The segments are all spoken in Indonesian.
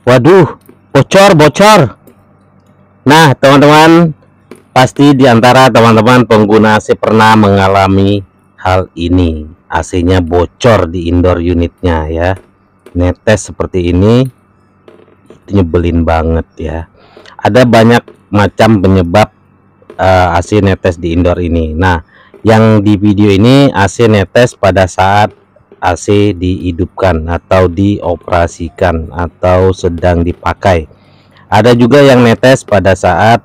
Waduh, bocor. Nah, teman-teman, pasti diantara teman-teman pengguna AC pernah mengalami hal ini. AC-nya bocor di indoor unitnya ya. Netes seperti ini, itu nyebelin banget ya. Ada banyak macam penyebab AC netes di indoor ini. Nah, yang di video ini AC netes pada saat AC dihidupkan atau dioperasikan atau sedang dipakai. Ada juga yang netes pada saat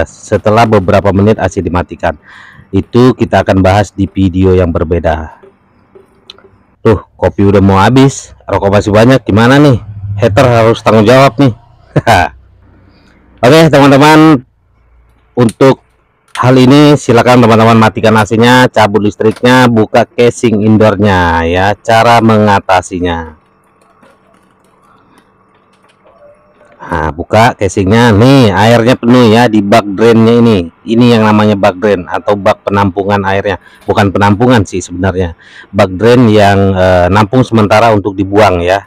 setelah beberapa menit AC dimatikan. Itu kita akan bahas di video yang berbeda. Tuh, kopi udah mau habis, rokok masih banyak, gimana nih? Hater harus tanggung jawab nih. Oke teman-teman, untuk hal ini silakan teman-teman matikan AC-nya, cabut listriknya, buka casing indoornya ya. Cara mengatasinya, nah, buka casingnya nih, airnya penuh ya di bak drainnya ini yang namanya bak drain atau bak penampungan airnya. Bukan penampungan sih sebenarnya, bak drain yang nampung sementara untuk dibuang ya.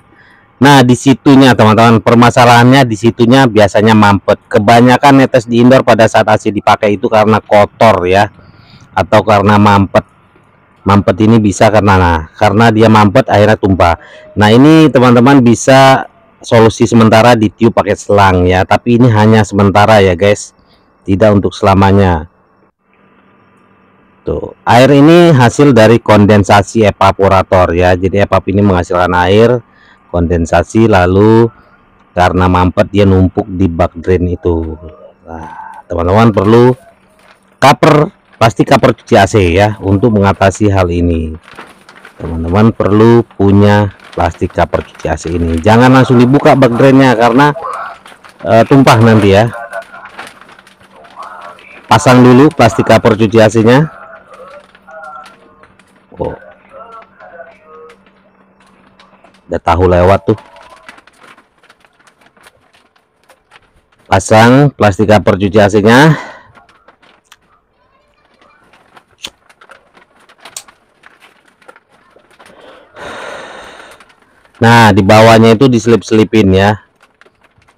Nah, disitunya teman-teman, permasalahannya disitunya biasanya mampet. Kebanyakan netes di indoor pada saat AC dipakai itu karena kotor ya, atau karena mampet. Mampet ini bisa karena dia mampet akhirnya tumpah. Nah, ini teman-teman bisa solusi sementara ditiup pakai selang ya, tapi ini hanya sementara ya guys, tidak untuk selamanya. Tuh, air ini hasil dari kondensasi evaporator ya. Jadi evap ini menghasilkan air kondensasi, lalu karena mampet dia numpuk di bak drain itu. Nah, teman-teman perlu plastik cover cuci AC ya untuk mengatasi hal ini. Teman-teman perlu punya plastik cover cuci AC ini. Jangan langsung dibuka bak drainnya karena tumpah nanti ya. Pasang dulu plastik cover cuci AC-nya. Oh, udah tahu lewat tuh. Pasang plastik cover cuci AC-nya. Nah, di bawahnya itu diselip-selipin ya,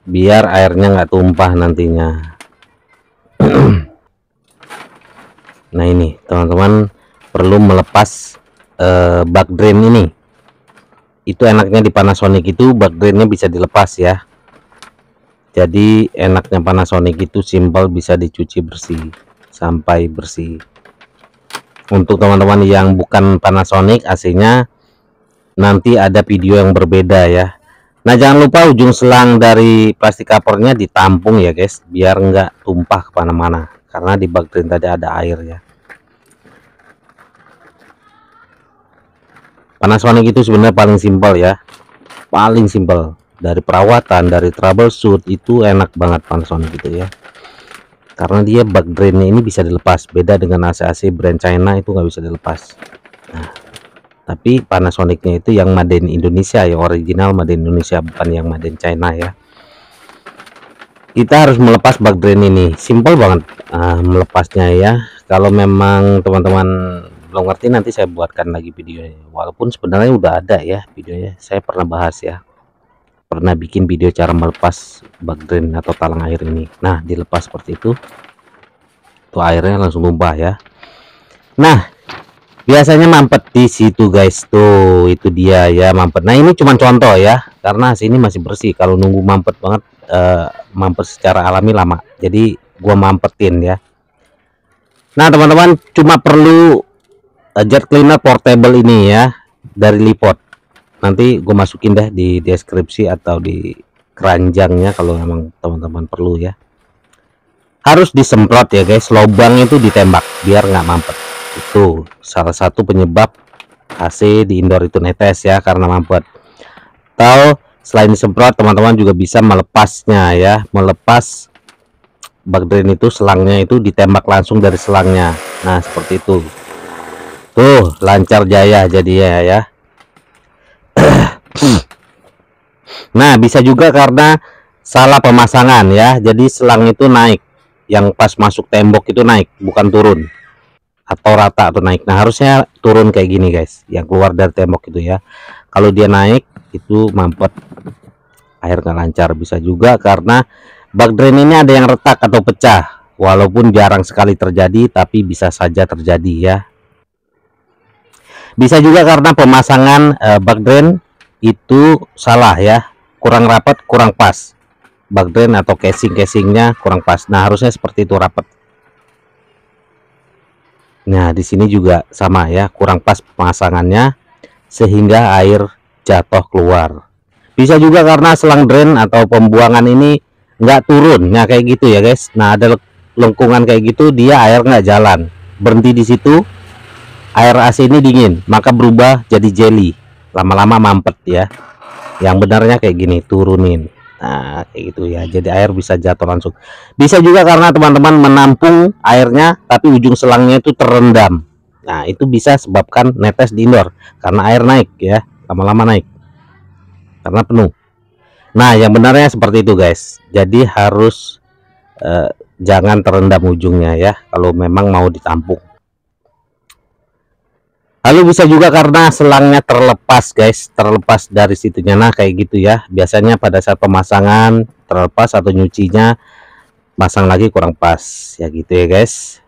biar airnya nggak tumpah nantinya. Nah, ini teman-teman perlu melepas bak drain ini. Itu enaknya di Panasonic itu bak drainnya bisa dilepas ya. Jadi enaknya Panasonic itu simpel, bisa dicuci bersih sampai bersih. Untuk teman-teman yang bukan Panasonic AC-nya, nanti ada video yang berbeda ya. Nah, jangan lupa ujung selang dari plastik covernya ditampung ya guys, biar nggak tumpah kemana-mana, karena di bak drain tadi ada air ya. Panasonic itu sebenarnya paling simpel ya, paling simpel dari perawatan, dari troubleshoot, itu enak banget Panasonic itu ya, karena dia bak drainnya ini bisa dilepas. Beda dengan AC-AC brand China itu nggak bisa dilepas. Nah, tapi Panasonicnya itu yang made in Indonesia, yang original made in Indonesia, bukan yang made in China ya. Kita harus melepas bak drain ini, simple banget melepasnya ya. Kalau memang teman-teman belum ngerti, nanti saya buatkan lagi videonya, walaupun sebenarnya udah ada ya videonya, saya pernah bahas ya, pernah bikin video cara melepas bak drain atau talang air ini. Nah, dilepas seperti itu tuh, airnya langsung tumpah ya. Nah, biasanya mampet di situ guys, tuh itu dia ya, mampet. Nah, ini cuma contoh ya, karena sini masih bersih. Kalau nunggu mampet banget, mampet secara alami lama, jadi gua mampetin ya. Nah, teman-teman cuma perlu jet cleaner portable ini ya, dari Lippert. Nanti gue masukin deh di deskripsi atau di keranjangnya kalau memang teman-teman perlu ya. Harus disemprot ya guys, lubang itu ditembak biar nggak mampet. Itu salah satu penyebab AC di indoor itu netes ya, karena mampet. Atau selain disemprot, teman-teman juga bisa melepasnya ya, melepas bak drain itu, selangnya itu ditembak langsung dari selangnya. Nah, seperti itu tuh, lancar jaya jadinya ya. Nah, bisa juga karena salah pemasangan ya, jadi selang itu naik, yang pas masuk tembok itu naik, bukan turun atau rata atau naik. Nah, harusnya turun kayak gini guys, yang keluar dari tembok itu ya. Kalau dia naik itu mampet, air nggak lancar. Bisa juga karena bak drain ini ada yang retak atau pecah, walaupun jarang sekali terjadi tapi bisa saja terjadi ya. Bisa juga karena pemasangan bak drain itu salah ya, kurang rapat, kurang pas. Bak drain atau casingnya kurang pas. Nah, harusnya seperti itu, rapat. Nah, di sini juga sama ya, kurang pas pemasangannya sehingga air jatuh keluar. Bisa juga karena selang drain atau pembuangan ini nggak turun, nah kayak gitu ya guys. Nah, ada lengkungan kayak gitu, dia air nggak jalan, berhenti di situ. Air AC ini dingin, maka berubah jadi jelly, lama-lama mampet ya. Yang benarnya kayak gini, turunin. Nah, kayak gitu ya. Jadi air bisa jatuh langsung. Bisa juga karena teman-teman menampung airnya tapi ujung selangnya itu terendam. Nah, itu bisa sebabkan netes di indoor karena air naik ya, lama-lama naik karena penuh. Nah, yang benarnya seperti itu guys. Jadi harus jangan terendam ujungnya ya kalau memang mau ditampung. Lalu bisa juga karena selangnya terlepas guys, terlepas dari situnya. Nah, kayak gitu ya. Biasanya pada saat pemasangan terlepas atau nyucinya pasang lagi kurang pas ya, gitu ya guys.